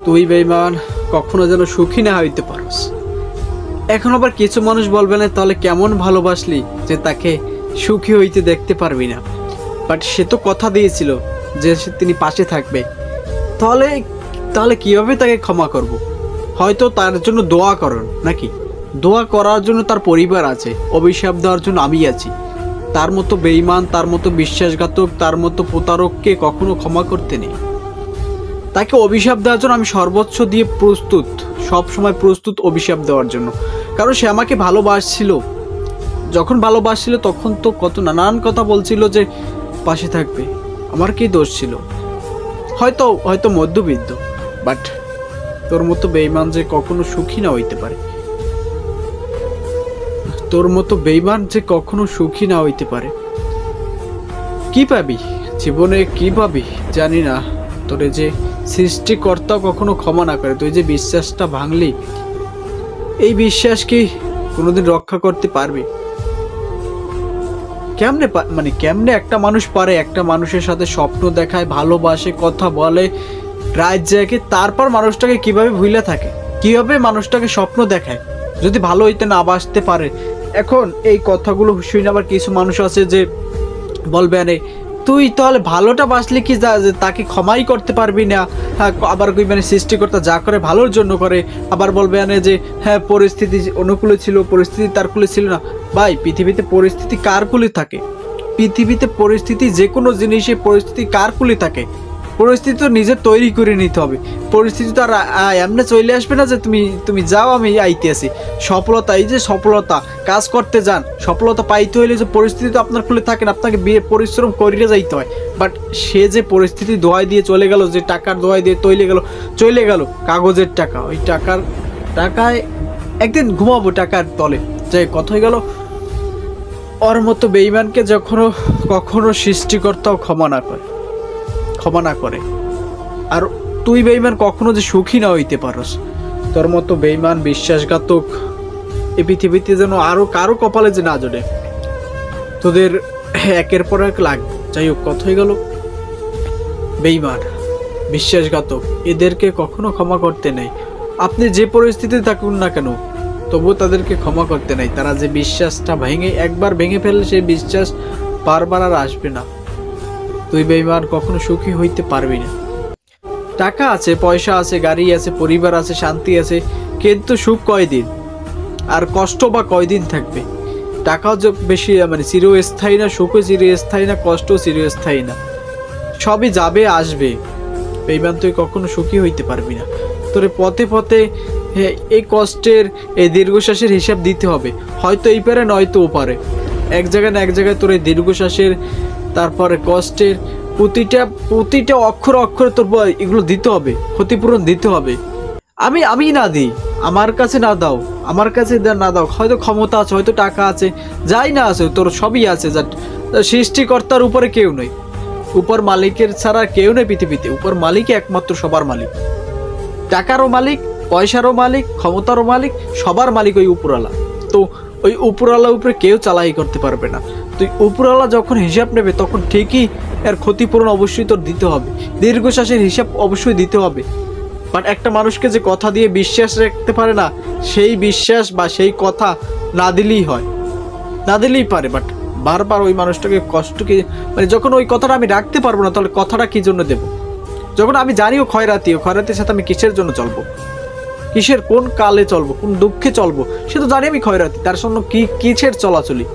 তুই বেঈমান কখনো যেন সুখী না হইতে পারস। এখন আবার কিছু মানুষ বলবে না তাহলে কেমন ভালোবাসলি যে তাকে সুখী হইতে দেখতে পারবি না, বাট সে তো কথা দিয়েছিল যে তিনি পাশে থাকবে। তাহলে তাহলে কিভাবে তাকে ক্ষমা করব? হয়তো তার জন্য দোয়া করুন, নাকি দোয়া করার জন্য তার পরিবার আছে, অভিশাপ দেওয়ার জন্য আমি আছি। তার মতো বেঈমান, তার মতো বিশ্বাসঘাতক, তার মতো প্রতারককে কখনো ক্ষমা করতে নেই। তাকে অভিশাপ দেওয়ার জন্য আমি সর্বোচ্চ দিয়ে প্রস্তুত, সব সময় প্রস্তুত অভিশাপ দেওয়ার জন্য। কারণ সে আমাকে ভালোবাসছিল, যখন ভালোবাসছিল তখন তো কত নানান কথা বলছিল যে পাশে থাকবে। আমার কি দোষ ছিল? হয়তো হয়তো মধ্যবিত্ত, বাট তোর মতো বেঈমান যে কখনো সুখী না হইতে পারে, তোর মতো বেঈমান যে কখনো সুখী না হইতে পারে। কি পাবি জীবনে, কি পাবি জানি না। তোরে যে সৃষ্টিকর্তা কখনো ক্ষমা না করে, তুই যে বিশ্বাসটা ভাঙলি, এই বিশ্বাস কি কোনোদিন রক্ষা করতে পারবি? কেমনে মানে কেমনে একটা মানুষ পারে একটা মানুষের সাথে স্বপ্ন দেখায়, ভালোবাসে, কথা বলে, রাত জাগে, তারপর মানুষটাকে কিভাবে ভুলে থাকে, কিভাবে মানুষটাকে স্বপ্ন দেখায় যদি ভালো হইতে না বাসতে পারে। এখন এই কথাগুলো শুনে আবার কিছু মানুষ আছে যে বলবে, আরে তুই তাহলে ভালোটা বাসলি কি তাকে ক্ষমাই করতে পারবি না? আবার কই মানে সৃষ্টিকর্তা যা করে ভালোর জন্য করে। আবার বলবে আনে যে হ্যাঁ পরিস্থিতি অনুকূলে ছিল, পরিস্থিতি তার কূলে ছিল না। ভাই, পৃথিবীতে পরিস্থিতি কার কূলে থাকে? পৃথিবীতে পরিস্থিতি, যে কোনো জিনিসে পরিস্থিতি কার কূলে থাকে? পরিস্থিতি তো নিজে তৈরি করে নিতে হবে। পরিস্থিতি তো আর এমনি চলে আসবে না যে তুমি যাও আমি আইতে আসি। সফলতা, এই যে সফলতা, কাজ করতে যান, সফলতা পাইতে হইলে যে পরিস্থিতি তো আপনার খুলে থাকে না, আপনাকে পরিশ্রম করিয়ে যাইতে হয়। বাট সে যে পরিস্থিতি দোয়াই দিয়ে চলে গেল, যে টাকার দোয়াই দিয়ে চলে গেল কাগজের টাকা, ওই টাকায় একদিন ঘুমাবো টাকার তলে, যে কথা হয়ে গেল। ওর মতো বেঈমানকে কখনো সৃষ্টিকর্তাও ক্ষমা না করে। আর তুই বেঈমান কখনো যে সুখী না হইতে পারস। তোর মতো বেঈমান, বিশ্বাসঘাতক এই পৃথিবীতে যেন আরো কারো কপালে যে না জড়ে। তোদের একের পর এক লাগবে। যাই হোক, কথা হয়ে গেল। বেঈমান, বিশ্বাসঘাতক এদেরকে কখনো ক্ষমা করতে নেই। আপনি যে পরিস্থিতিতে থাকুন না কেন, তবুও তাদেরকে ক্ষমা করতে নেই। তারা যে বিশ্বাসটা একবার ভেঙে ফেললে সেই বিশ্বাস বারবার আর আসবে না। তুই বেঈমান কখনো সুখী হইতে পারবি না। টাকা আছে, পয়সা আছে, গাড়ি আছে, পরিবার আছে, শান্তি আছে, কিন্তু সুখ কয়দিন? আর কষ্ট বা কয়দিন থাকবে? টাকাও যে বেশি মানে চিরস্থায়ী না, সুখও চিরস্থায়ী না, কষ্টও চিরস্থায়ী না। সবই যাবে আসবে। বেঈমান, তুই কখনো সুখী হইতে পারবি না। তোর পথে পথে এই কষ্টের, এই দীর্ঘশ্বাসের হিসাব দিতে হবে। হয়তো এই পারে, নয়তো ও পারে। এক জায়গায় না এক জায়গায় তোর এই দীর্ঘশ্বাসের, তারপরে কষ্টের প্রতিটা অক্ষরে তোর এগুলো দিতে হবে, ক্ষতিপূরণ দিতে হবে। আমি না দিই, আমার কাছে না দাও, আমার কাছে না দাও। হয়তো ক্ষমতা আছে, হয়তো টাকা আছে, যাই না আছে, তোর সবই আছে। সৃষ্টিকর্তার উপরে কেউ নেই, উপর মালিকের ছাড়া কেউ নেই পৃথিবীতে। উপর মালিকই একমাত্র সবার মালিক। টাকারও মালিক, পয়সারও মালিক, ক্ষমতারও মালিক, সবার মালিক ওই উপরওয়ালা। তো ওই উপরওয়ালার উপরে কেউ চালাই করতে পারবে না। তুই উপরওয়ালা যখন হিসাব নেবে তখন ঠিকই এর ক্ষতিপূরণ অবশ্যই তোর দিতে হবে, দীর্ঘশ্বাসের হিসাব অবশ্যই দিতে হবে। বাট একটা মানুষকে যে কথা দিয়ে বিশ্বাস রাখতে পারে না, সেই বিশ্বাস বা সেই কথা না দিলেই হয়, না দিলেই পারে। বাট বারবার ওই মানুষটাকে কষ্টকে মানে যখন ওই কথাটা আমি রাখতে পারবো না, তাহলে কথাটা কি জন্য দেব? যখন আমি জানিও খয়রাতির সাথে আমি কিসের জন্য চলবো, কোন কালে চলবো, কোন দুঃখে চলবো, সে তো জানি আমি খয়রাতি, তার জন্য কিসের চলাচলি।